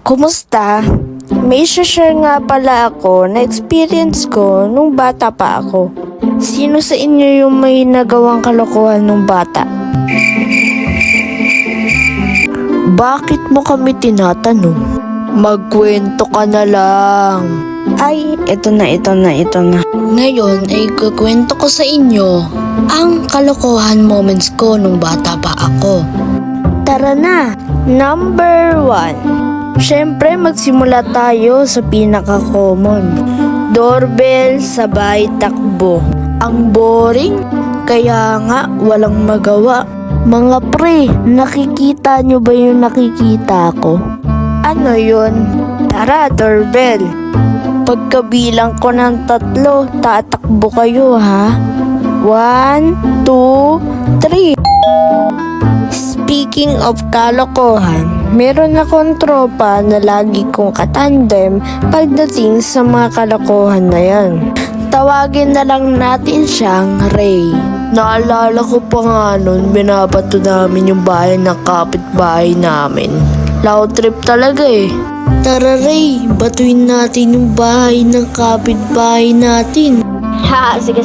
Kumusta? May share nga pala ako na experience ko nung bata pa ako. Sino sa inyo yung may nagawang kalokohan nung bata? Bakit mo kami tinatanong? Magkwento ka na lang. Ay, ito na. Ngayon ay kukwento ko sa inyo ang kalokohan moments ko nung bata pa ako. Tara na! Number 1. Siyempre magsimula tayo sa pinaka-common. Doorbell sabay takbo. Ang boring, kaya nga walang magawa. Mga pre, nakikita nyo ba yung nakikita ko? Ano yun? Tara, doorbell. Pagkabilang ko ng 3, tatakbo kayo ha. 1, 2, 3. Speaking of kalokohan, meron akong tropa na lagi kong katandem pagdating sa mga kalokohan na yan. Tawagin na lang natin siyang Ray. Naalala ko pa nga nun, binabato namin yung bahay ng kapitbahay namin. Loud trip talaga eh. Tara Ray, batuin natin yung bahay ng kapitbahay natin. Ha, sige.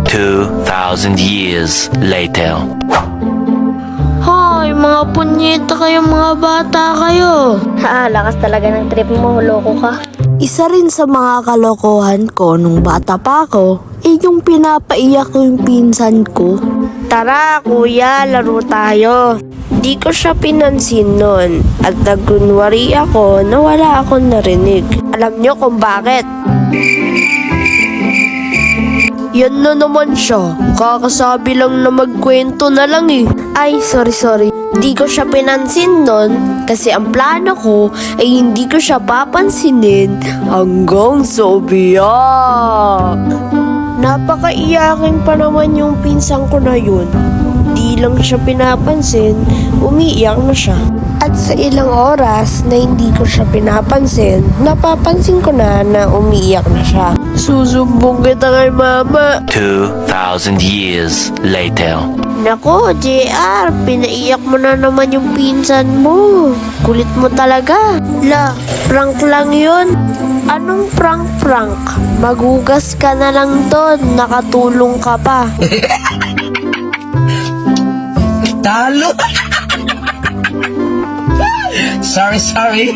2,000 years later. Hoy, mga punyeta kayo, mga bata kayo. Ha, lakas talaga ng trip mo, loko ka. Isa rin sa mga kalokohan ko nung bata pa ako, yung pinapaiyak ko yung pinsan ko. Tara kuya, laro tayo. Di ko siya pinansin nun at nagkunwari ako na wala akong narinig. Alam nyo kung bakit? Yan na naman siya. Kakasabi lang na magkwento na lang eh. Ay, sorry. Di ko siya pinansin nun kasi ang plano ko ay hindi ko siya papansinin hanggang sa umiyak. Napakaiyakin pa naman yung pinsang ko na yun. Di lang siya pinapansin, umiiyak na siya. At sa ilang oras na hindi ko siya pinapansin, napapansin ko na umiiyak na siya. Susumbong kita kay mama. 2,000 years later. Nako, JR, pinaiyak mo na naman yung pinsan mo. Kulit mo talaga. La, prank lang yun. Anong prank? Magugas ka na lang doon, nakatulong ka pa. Talo! Sorry.